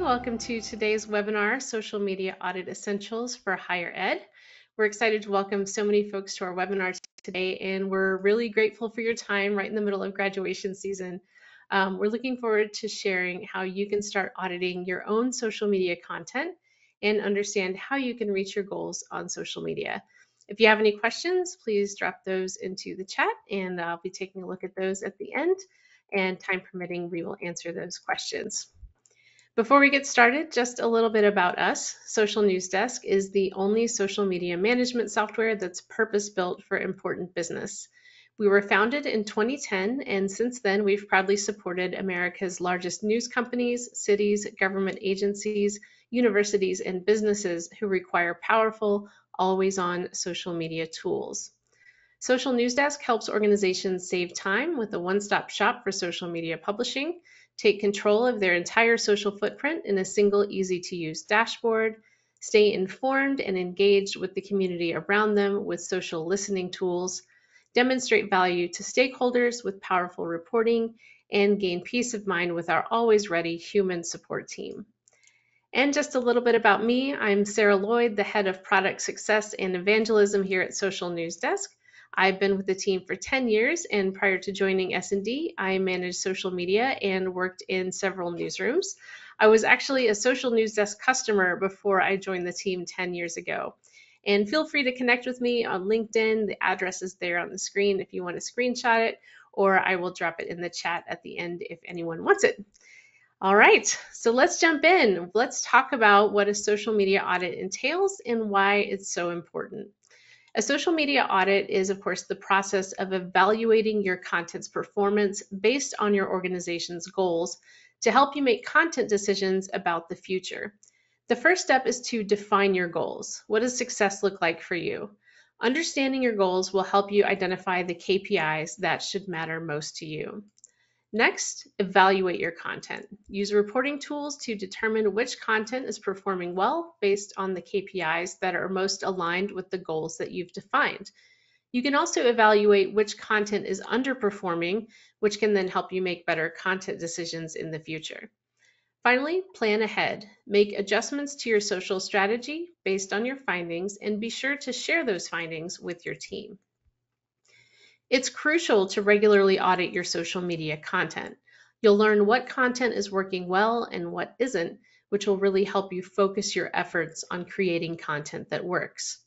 welcome to today's webinar, Social Media Audit Essentials for Higher Ed. We're excited to welcome so many folks to our webinar today, and we're really grateful for your time right in the middle of graduation season. We're looking forward to sharing how you can start auditing your own social media content and understand how you can reach your goals on social media. If you have any questions, please drop those into the chat, and I'll be taking a look at those at the end, and time permitting, we will answer those questions. Before we get started, just a little bit about us. Social News Desk is the only social media management software that's purpose-built for important business. We were founded in 2010, and since then we've proudly supported America's largest news companies, cities, government agencies, universities, and businesses who require powerful, always-on social media tools. Social News Desk helps organizations save time with a one-stop shop for social media publishing, take control of their entire social footprint in a single, easy-to-use dashboard, stay informed and engaged with the community around them with social listening tools, demonstrate value to stakeholders with powerful reporting, and gain peace of mind with our always ready human support team. And just a little bit about me, I'm Sarah Lloyd, the head of product success and evangelism here at Social News Desk. I've been with the team for 10 years, and prior to joining S&D, I managed social media and worked in several newsrooms. I was actually a Social News Desk customer before I joined the team 10 years ago. And feel free to connect with me on LinkedIn. The address is there on the screen if you want to screenshot it, or I will drop it in the chat at the end if anyone wants it. All right, so let's jump in. Let's talk about what a social media audit entails and why it's so important. A social media audit is, of course, the process of evaluating your content's performance based on your organization's goals to help you make content decisions about the future. The first step is to define your goals. What does success look like for you? Understanding your goals will help you identify the KPIs that should matter most to you. Next, evaluate your content. Use reporting tools to determine which content is performing well based on the KPIs that are most aligned with the goals that you've defined. You can also evaluate which content is underperforming, which can then help you make better content decisions in the future. Finally, plan ahead. Make adjustments to your social strategy based on your findings, and be sure to share those findings with your team. It's crucial to regularly audit your social media content. You'll learn what content is working well and what isn't, which will really help you focus your efforts on creating content that works.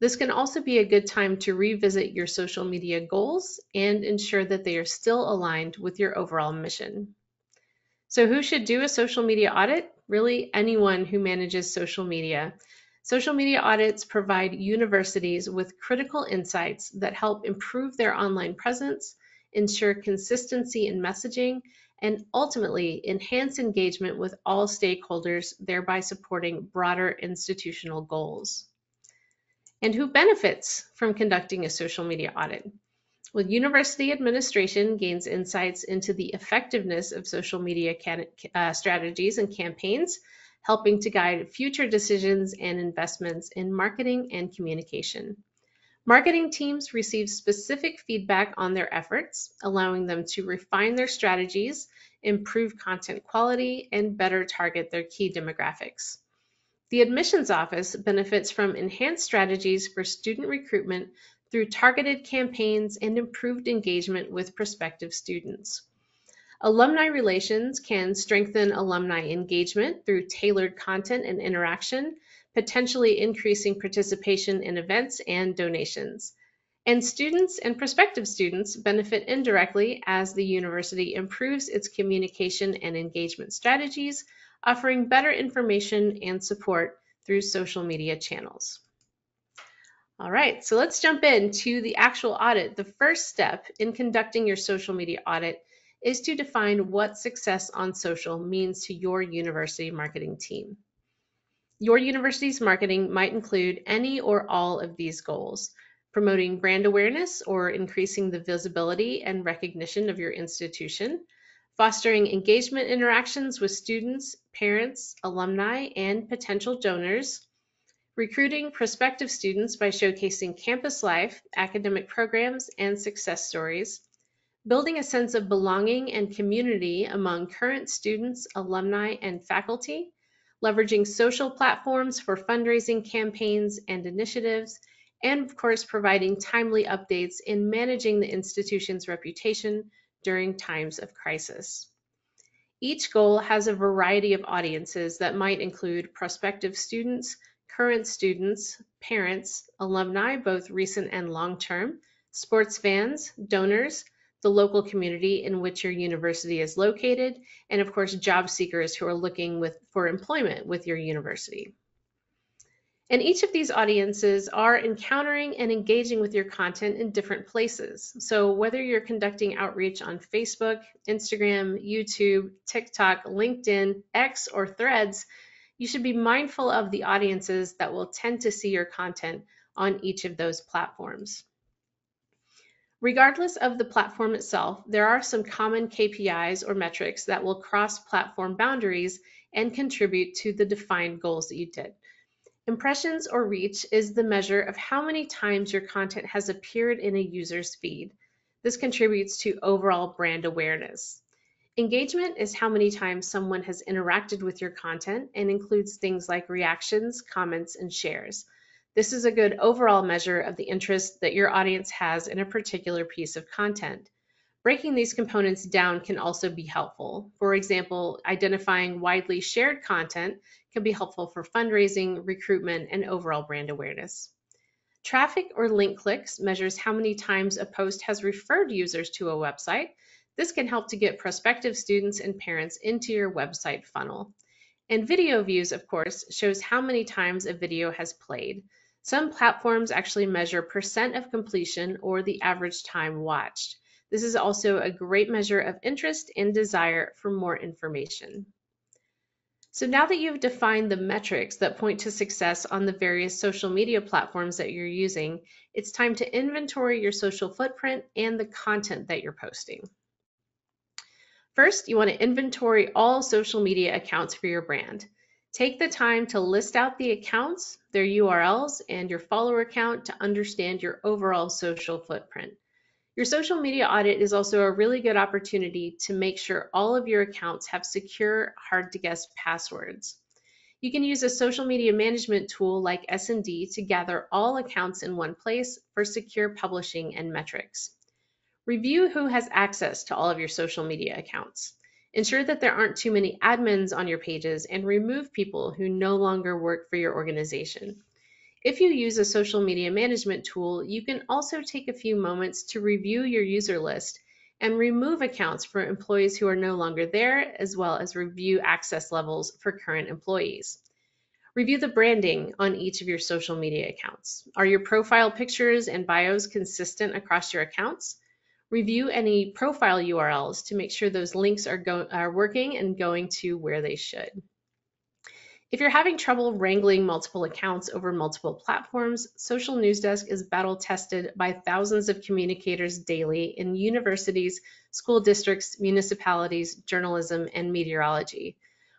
This can also be a good time to revisit your social media goals and ensure that they are still aligned with your overall mission. So who should do a social media audit? Really, anyone who manages social media. Social media audits provide universities with critical insights that help improve their online presence, ensure consistency in messaging, and ultimately enhance engagement with all stakeholders, thereby supporting broader institutional goals. And who benefits from conducting a social media audit? Well, university administration gains insights into the effectiveness of social media strategies and campaigns, helping to guide future decisions and investments in marketing and communication. Marketing teams receive specific feedback on their efforts, allowing them to refine their strategies, improve content quality, and better target their key demographics. The admissions office benefits from enhanced strategies for student recruitment through targeted campaigns and improved engagement with prospective students. Alumni relations can strengthen alumni engagement through tailored content and interaction, potentially increasing participation in events and donations. And students and prospective students benefit indirectly as the university improves its communication and engagement strategies, offering better information and support through social media channels. All right, so let's jump into the actual audit. The first step in conducting your social media audit is to define what success on social means to your university marketing team. Your university's marketing might include any or all of these goals: promoting brand awareness or increasing the visibility and recognition of your institution, fostering engagement interactions with students, parents, alumni, and potential donors, recruiting prospective students by showcasing campus life, academic programs, and success stories, building a sense of belonging and community among current students, alumni, and faculty, leveraging social platforms for fundraising campaigns and initiatives, and of course, providing timely updates in managing the institution's reputation during times of crisis. Each goal has a variety of audiences that might include prospective students, current students, parents, alumni, both recent and long-term, sports fans, donors, the local community in which your university is located, and of course, job seekers who are looking for employment with your university. And each of these audiences are encountering and engaging with your content in different places. So whether you're conducting outreach on Facebook, Instagram, YouTube, TikTok, LinkedIn, X, or Threads, you should be mindful of the audiences that will tend to see your content on each of those platforms. Regardless of the platform itself, there are some common KPIs or metrics that will cross platform boundaries and contribute to the defined goals that you did. Impressions or reach is the measure of how many times your content has appeared in a user's feed. This contributes to overall brand awareness. Engagement is how many times someone has interacted with your content and includes things like reactions, comments, and shares. This is a good overall measure of the interest that your audience has in a particular piece of content. Breaking these components down can also be helpful. For example, identifying widely shared content can be helpful for fundraising, recruitment, and overall brand awareness. Traffic or link clicks measures how many times a post has referred users to a website. This can help to get prospective students and parents into your website funnel. And video views, of course, shows how many times a video has played. Some platforms actually measure percent of completion or the average time watched. This is also a great measure of interest and desire for more information. So now that you've defined the metrics that point to success on the various social media platforms that you're using, it's time to inventory your social footprint and the content that you're posting. First, you want to inventory all social media accounts for your brand. Take the time to list out the accounts, their URLs, and your follower count to understand your overall social footprint. Your social media audit is also a really good opportunity to make sure all of your accounts have secure, hard-to-guess passwords. You can use a social media management tool like S&D to gather all accounts in one place for secure publishing and metrics. Review who has access to all of your social media accounts. Ensure that there aren't too many admins on your pages and remove people who no longer work for your organization. If you use a social media management tool, you can also take a few moments to review your user list and remove accounts for employees who are no longer there, as well as review access levels for current employees. Review the branding on each of your social media accounts. Are your profile pictures and bios consistent across your accounts? Review any profile URLs to make sure those links are working and going to where they should. If you're having trouble wrangling multiple accounts over multiple platforms, Social News Desk is battle tested by thousands of communicators daily in universities, school districts, municipalities, journalism, and meteorology.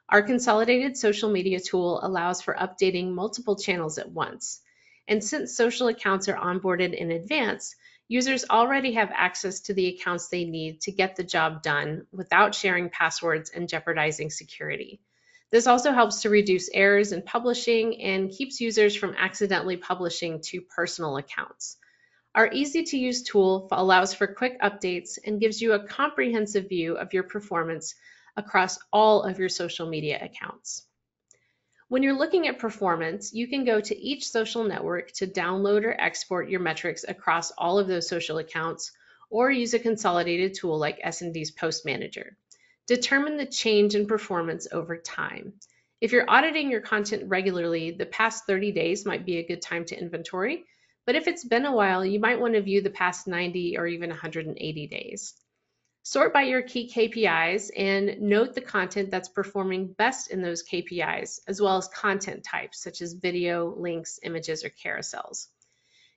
Our consolidated social media tool allows for updating multiple channels at once. And since social accounts are onboarded in advance, users already have access to the accounts they need to get the job done without sharing passwords and jeopardizing security. This also helps to reduce errors in publishing and keeps users from accidentally publishing to personal accounts. Our easy-to-use tool allows for quick updates and gives you a comprehensive view of your performance across all of your social media accounts. When you're looking at performance, you can go to each social network to download or export your metrics across all of those social accounts, or use a consolidated tool like S&D's Post Manager. Determine the change in performance over time. If you're auditing your content regularly, the past 30 days might be a good time to inventory, but if it's been a while, you might want to view the past 90 or even 180 days. Sort by your key KPIs and note the content that's performing best in those KPIs, as well as content types such as video, links, images, or carousels.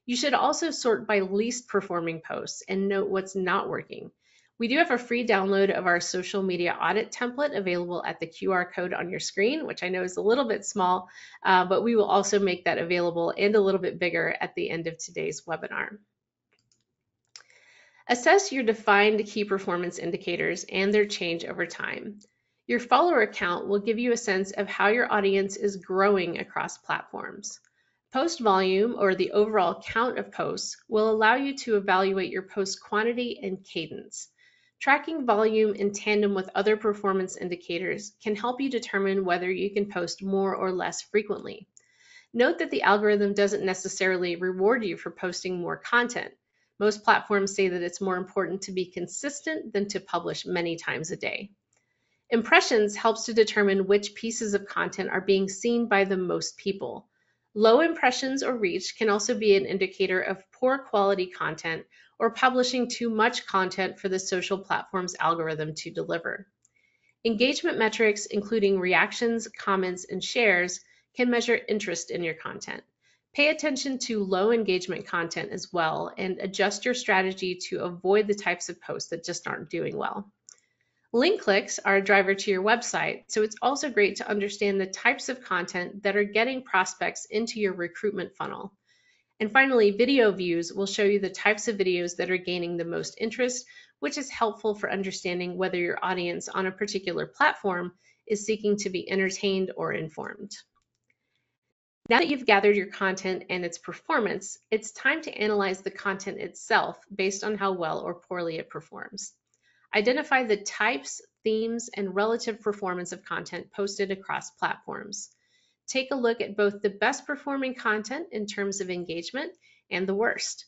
You should also sort by least performing posts and note what's not working. We do have a free download of our social media audit template available at the QR code on your screen, which I know is a little bit small, but we will also make that available and a little bit bigger at the end of today's webinar. Assess your defined key performance indicators and their change over time. Your follower count will give you a sense of how your audience is growing across platforms. Post volume, or the overall count of posts, will allow you to evaluate your post quantity and cadence. Tracking volume in tandem with other performance indicators can help you determine whether you can post more or less frequently. Note that the algorithm doesn't necessarily reward you for posting more content. Most platforms say that it's more important to be consistent than to publish many times a day. Impressions helps to determine which pieces of content are being seen by the most people. Low impressions or reach can also be an indicator of poor quality content or publishing too much content for the social platform's algorithm to deliver. Engagement metrics, including reactions, comments, and shares, can measure interest in your content. Pay attention to low engagement content as well and adjust your strategy to avoid the types of posts that just aren't doing well. Link clicks are a driver to your website, so it's also great to understand the types of content that are getting prospects into your recruitment funnel. And finally, video views will show you the types of videos that are gaining the most interest, which is helpful for understanding whether your audience on a particular platform is seeking to be entertained or informed. Now that you've gathered your content and its performance, it's time to analyze the content itself based on how well or poorly it performs. Identify the types, themes, and relative performance of content posted across platforms. Take a look at both the best performing content in terms of engagement and the worst.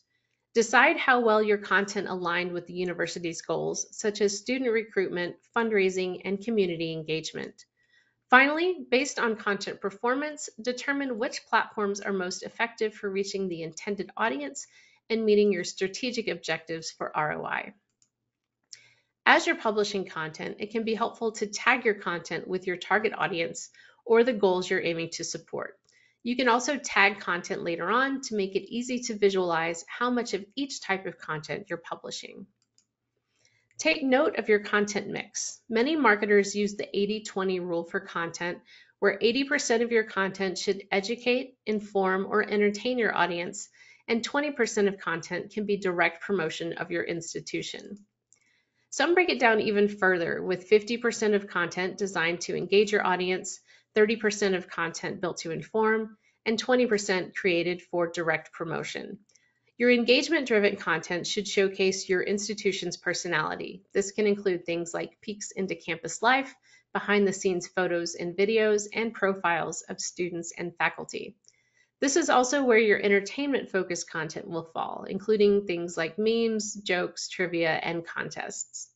Decide how well your content aligned with the university's goals, such as student recruitment, fundraising, and community engagement. Finally, based on content performance, determine which platforms are most effective for reaching the intended audience and meeting your strategic objectives for ROI. As you're publishing content, it can be helpful to tag your content with your target audience or the goals you're aiming to support. You can also tag content later on to make it easy to visualize how much of each type of content you're publishing. Take note of your content mix. Many marketers use the 80-20 rule for content, where 80% of your content should educate, inform, or entertain your audience, and 20% of content can be direct promotion of your institution. Some break it down even further, with 50% of content designed to engage your audience, 30% of content built to inform, and 20% created for direct promotion. Your engagement-driven content should showcase your institution's personality. This can include things like peeks into campus life, behind-the-scenes photos and videos, and profiles of students and faculty. This is also where your entertainment-focused content will fall, including things like memes, jokes, trivia, and contests.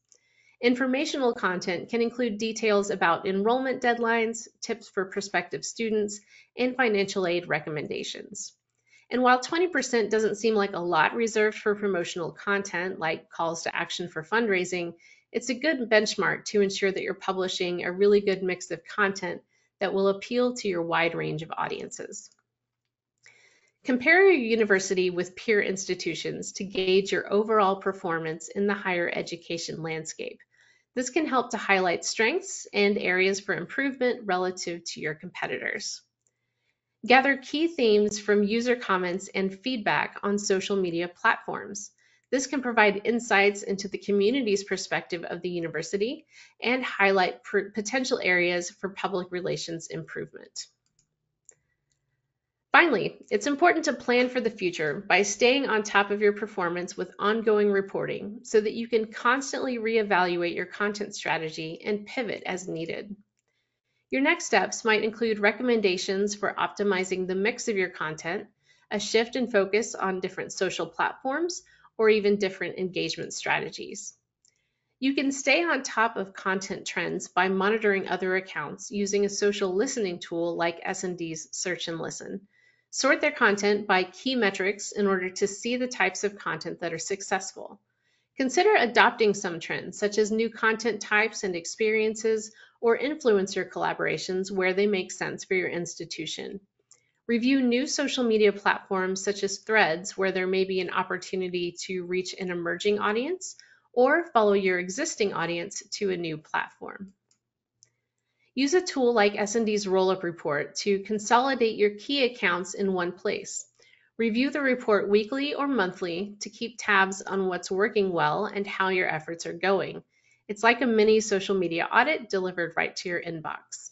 Informational content can include details about enrollment deadlines, tips for prospective students, and financial aid recommendations. And while 20% doesn't seem like a lot reserved for promotional content, like calls to action for fundraising, it's a good benchmark to ensure that you're publishing a really good mix of content that will appeal to your wide range of audiences. Compare your university with peer institutions to gauge your overall performance in the higher education landscape. This can help to highlight strengths and areas for improvement relative to your competitors. Gather key themes from user comments and feedback on social media platforms. This can provide insights into the community's perspective of the university and highlight potential areas for public relations improvement. Finally, it's important to plan for the future by staying on top of your performance with ongoing reporting so that you can constantly reevaluate your content strategy and pivot as needed. Your next steps might include recommendations for optimizing the mix of your content, a shift in focus on different social platforms, or even different engagement strategies. You can stay on top of content trends by monitoring other accounts using a social listening tool like S&D's Search and Listen. Sort their content by key metrics in order to see the types of content that are successful. Consider adopting some trends, such as new content types and experiences, or influencer collaborations where they make sense for your institution. Review new social media platforms such as Threads, where there may be an opportunity to reach an emerging audience, or follow your existing audience to a new platform. Use a tool like S&D's Roll-Up Report to consolidate your key accounts in one place. Review the report weekly or monthly to keep tabs on what's working well and how your efforts are going. It's like a mini social media audit delivered right to your inbox.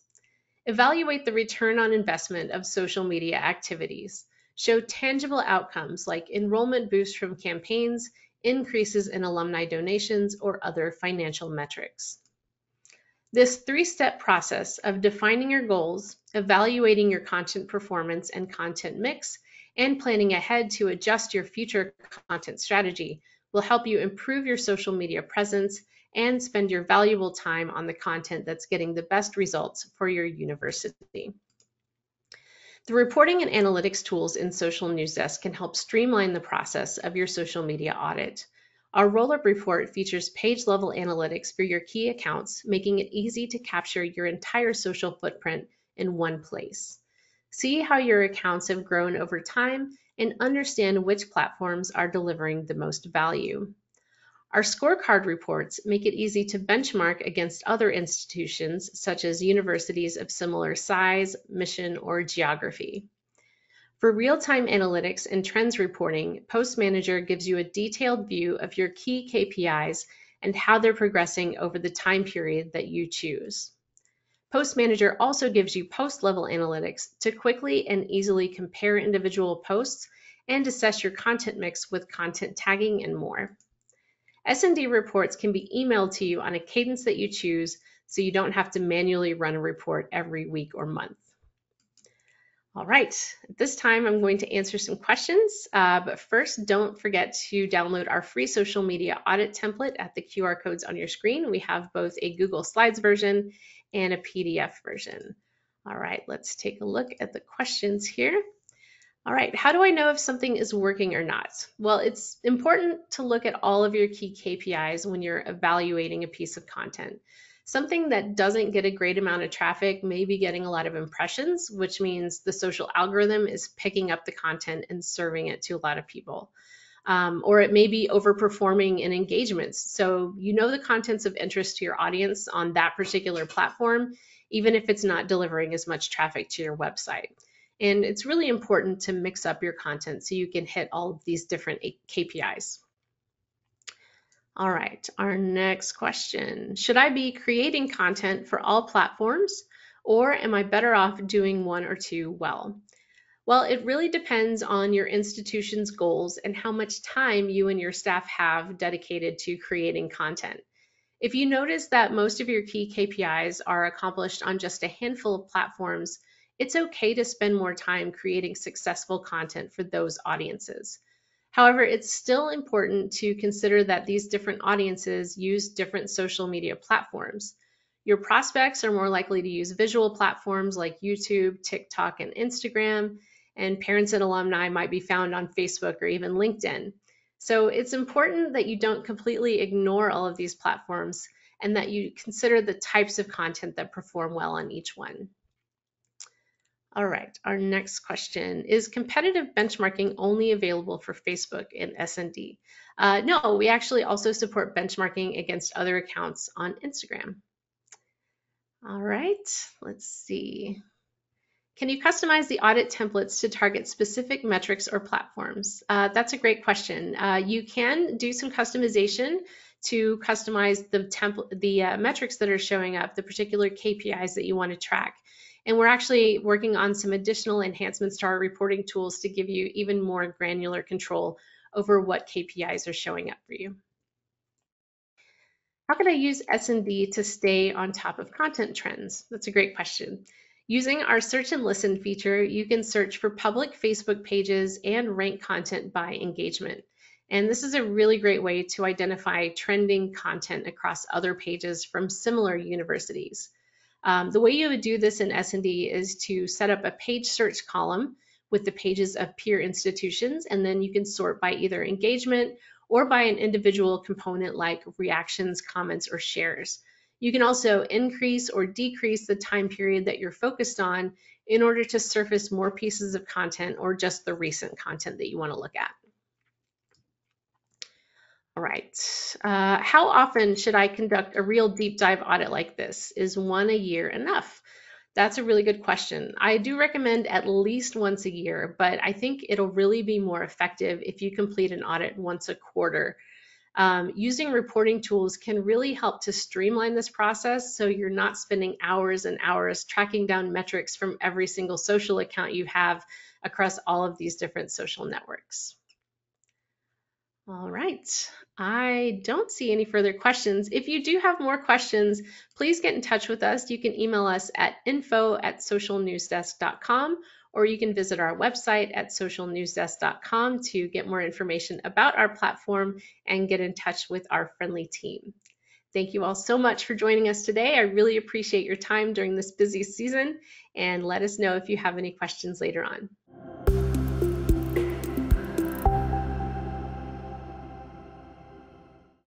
Evaluate the return on investment of social media activities. Show tangible outcomes like enrollment boosts from campaigns, increases in alumni donations, or other financial metrics. This three-step process of defining your goals, evaluating your content performance and content mix, and planning ahead to adjust your future content strategy will help you improve your social media presence and spend your valuable time on the content that's getting the best results for your university. The reporting and analytics tools in Social News Desk can help streamline the process of your social media audit. Our roll-up report features page-level analytics for your key accounts, making it easy to capture your entire social footprint in one place. See how your accounts have grown over time and understand which platforms are delivering the most value. Our scorecard reports make it easy to benchmark against other institutions, such as universities of similar size, mission, or geography. For real-time analytics and trends reporting, Post Manager gives you a detailed view of your key KPIs and how they're progressing over the time period that you choose. Post Manager also gives you post-level analytics to quickly and easily compare individual posts and assess your content mix with content tagging and more. S&D reports can be emailed to you on a cadence that you choose, so you don't have to manually run a report every week or month. All right, at this time I'm going to answer some questions, but first don't forget to download our free social media audit template at the QR codes on your screen. We have both a Google Slides version and a PDF version. All right, let's take a look at the questions here. All right, how do I know if something is working or not? Well, it's important to look at all of your key KPIs when you're evaluating a piece of content. Something that doesn't get a great amount of traffic may be getting a lot of impressions, which means the social algorithm is picking up the content and serving it to a lot of people. Or it may be overperforming in engagements. So you know the content's of interest to your audience on that particular platform, even if it's not delivering as much traffic to your website. And it's really important to mix up your content so you can hit all of these different KPIs. All right, our next question. Should I be creating content for all platforms, or am I better off doing one or two well? Well, it really depends on your institution's goals and how much time you and your staff have dedicated to creating content. If you notice that most of your key KPIs are accomplished on just a handful of platforms, it's okay to spend more time creating successful content for those audiences. However, it's still important to consider that these different audiences use different social media platforms. Your prospects are more likely to use visual platforms like YouTube, TikTok, and Instagram, and parents and alumni might be found on Facebook or even LinkedIn. So it's important that you don't completely ignore all of these platforms and that you consider the types of content that perform well on each one. All right, our next question. Is competitive benchmarking only available for Facebook and S&D? No, we actually also support benchmarking against other accounts on Instagram. All right, let's see. Can you customize the audit templates to target specific metrics or platforms? That's a great question. You can do some customization to customize the metrics that are showing up, the particular KPIs that you want to track. And we're actually working on some additional enhancements to our reporting tools to give you even more granular control over what KPIs are showing up for you. How can I use S&D to stay on top of content trends? That's a great question. Using our search and listen feature, you can search for public Facebook pages and rank content by engagement. And this is a really great way to identify trending content across other pages from similar universities. The way you would do this in S&D is to set up a page search column with the pages of peer institutions, and then you can sort by either engagement or by an individual component like reactions, comments, or shares. You can also increase or decrease the time period that you're focused on in order to surface more pieces of content or just the recent content that you want to look at. All right, how often should I conduct a real deep dive audit like this? Is one a year enough? That's a really good question. I do recommend at least once a year, but I think it'll really be more effective if you complete an audit once a quarter. Using reporting tools can really help to streamline this process so you're not spending hours and hours tracking down metrics from every single social account you have across all of these different social networks. All right, I don't see any further questions. If you do have more questions, please get in touch with us. You can email us at info@socialnewsdesk.com, or you can visit our website at socialnewsdesk.com to get more information about our platform and get in touch with our friendly team. Thank you all so much for joining us today. I really appreciate your time during this busy season, and let us know if you have any questions later on.